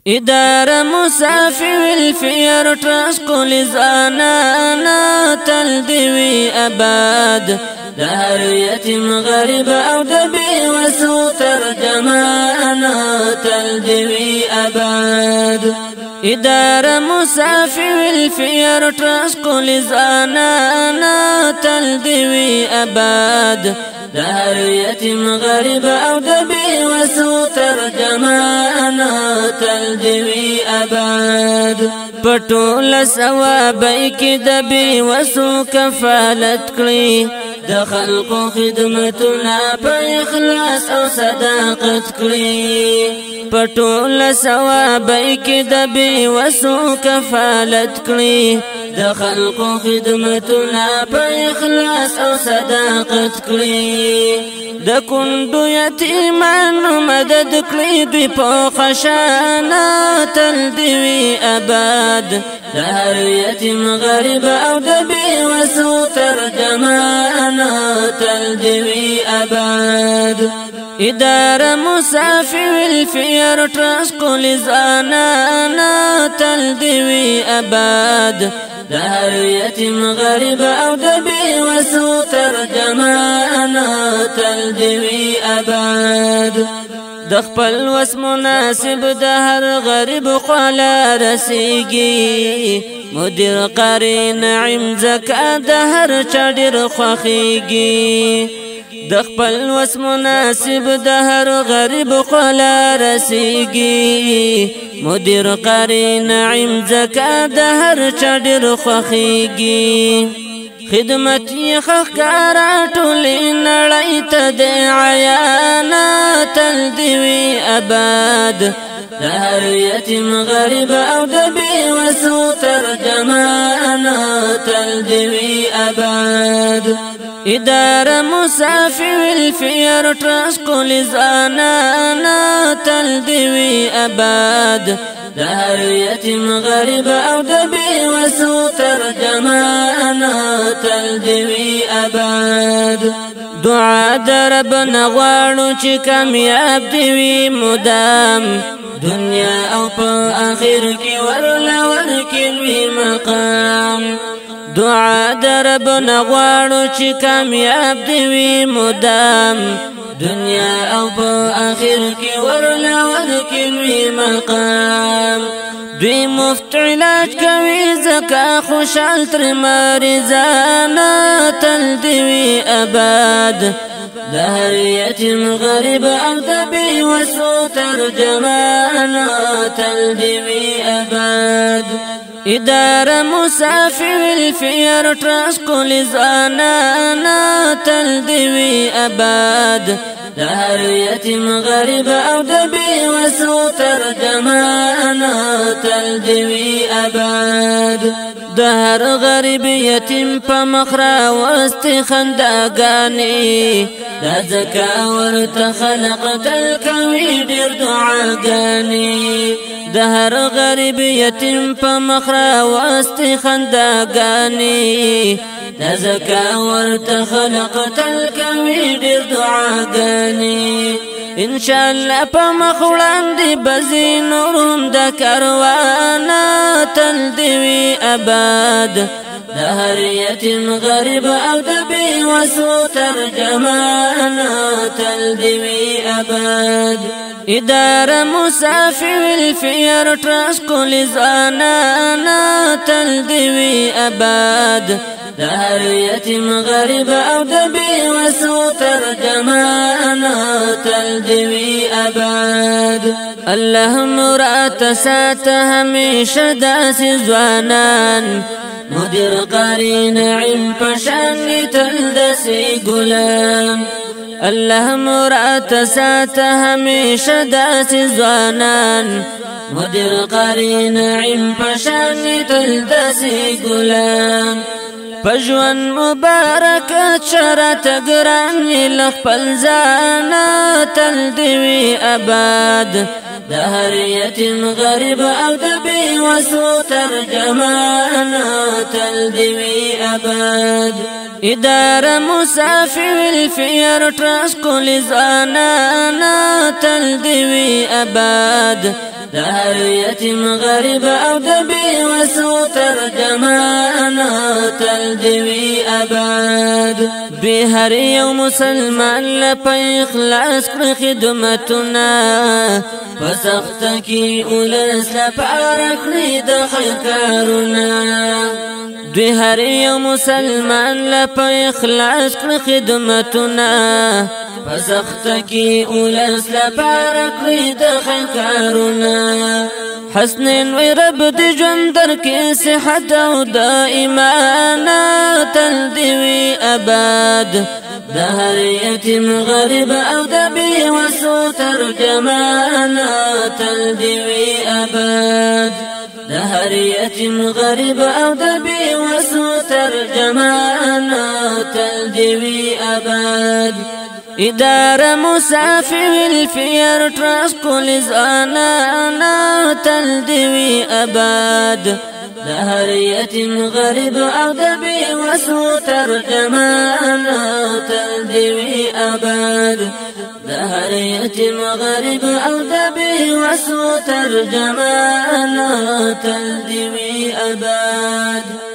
اداره مسافر الفير ترسكل زانانا تلدوي اباد دار يتم غريب او دبي وسو ترجمانا تلدوي اباد اداره مسافر الفير ترسكل زانانا تلدوي اباد دار يتم غريب او دبي وسو ترجمانا تلدوي اباد پټول ثوابای کی دبي وسو کفالت کړی د خلقو خدمتنا په اخلاص او صداقت کړی پټول ثوابای کی دبي وسو کفالت کړی د خلقو خدمتنا په اخلاص او صداقت کړی د کندو یتیمانو مدد کړی دوی په خشانه تلدوي اباد دار یتیم غریب او دبي وسو ترجمانا تلدوي اباد اداره مسافر الفير ترسكل زانانا تلدوي اباد دار يتم غريب او دبي وسو ترجمانا تلدوي اباد د خپل وس مناسب د هر غریب قالا رسیږي مدیر قاری نعیم زکا د هر چا ډیر خوښیږي د خپل وس مناسب د هر غریب قالا رسیږي مدیر قاری نعیم زکا د هر چا ډیر خوښیږي خدمت یې خکارا ټولې نړۍ ته د عیانا تلدوي اباد دار یتیم غریب او دبي وسو ترجمانا تلدوي اباد اداره مسافر الفير ترسكل زانانا تلدوي اباد دار يتم غريب او دبي وسو ترجمانا تلدوي اباد دعا درب نغواړو چې کامیاب دی وي مدام دنیا او په اخر کې ورکې لوی مقام دعا درب نغواړو چې کامیاب دی وي مدام دنیا او په اخر کې ورکې لوی مقام دوی مفت علاج کوي زکا خوشحال تر مریضانا تلدوي اباد دهر یتیم غریب او دبي وسو ترجمانا تلدوي اباد اداره مسافر الفير ترسكل زانانا تلدوي اباد دهر يتم غريب او دبي وسو ترجمانا تلدوي اباد دهر غریب یتیم په مخرا واست خنداګانی دا زکا ورته خلق تل کوي ډیر دعاګانی دهر غریب یتیم په مخرا واست خنداګانی دا زکا ورته خلق تل کوي ډیر دعاګانی ان شاء الله په مخولان دی بزی نورم د کاروان تلدوي اباد دهر یتیم غریب او دبي وسو ترجمانا تلدوي اباد اداره مسافر الفير ترسكل زانانا تلدوي اباد دار يتم غريب او دبي وسو ترجمانا تلدوي اباد الله مرات سات هميشه داس زوانان مدیر قاری نعیم پشان تلدسي غلام الله مرات سات هميشه داس زوانان مدیر قاری نعیم پشان تلدسي غلام پجوان مبارک شرط گران لخپل زانا تلدوي اباد دهر یتیم غریب او دبي وسو ترجمانا تلدوي اباد اداره مسافر الفير ترسكل زانانا تلدوي اباد د هر یتیم غریب او د بې وسو ترجمان تل دې وي آباد به هر یو مسلمان له په اخلاص کړ خدمتونه په سخت کې ولس لپاره کړی د خیر کارونه دوی هر یو مسلمان له په اخلاص کړ خدمتونه په سخت کې ولس لپاره کړی د خیر کارونه حسنین وی رب دی ژوند درکې صحت او د ایمان تل دې وي آباد د هر یتیم غریب او د بې وسو ترجمان تل دې وي آباد د هر یتیم غریب او د بې وسو ترجمان تل دې وي آباد اداره مسافر الفير تراس كل زانا تل دې وي آباد د هر یتیم غریب او د بې وسو ترجمان تل دې وي آباد د هر یتیم غریب او د بې وسو ترجمان تل دې وي آباد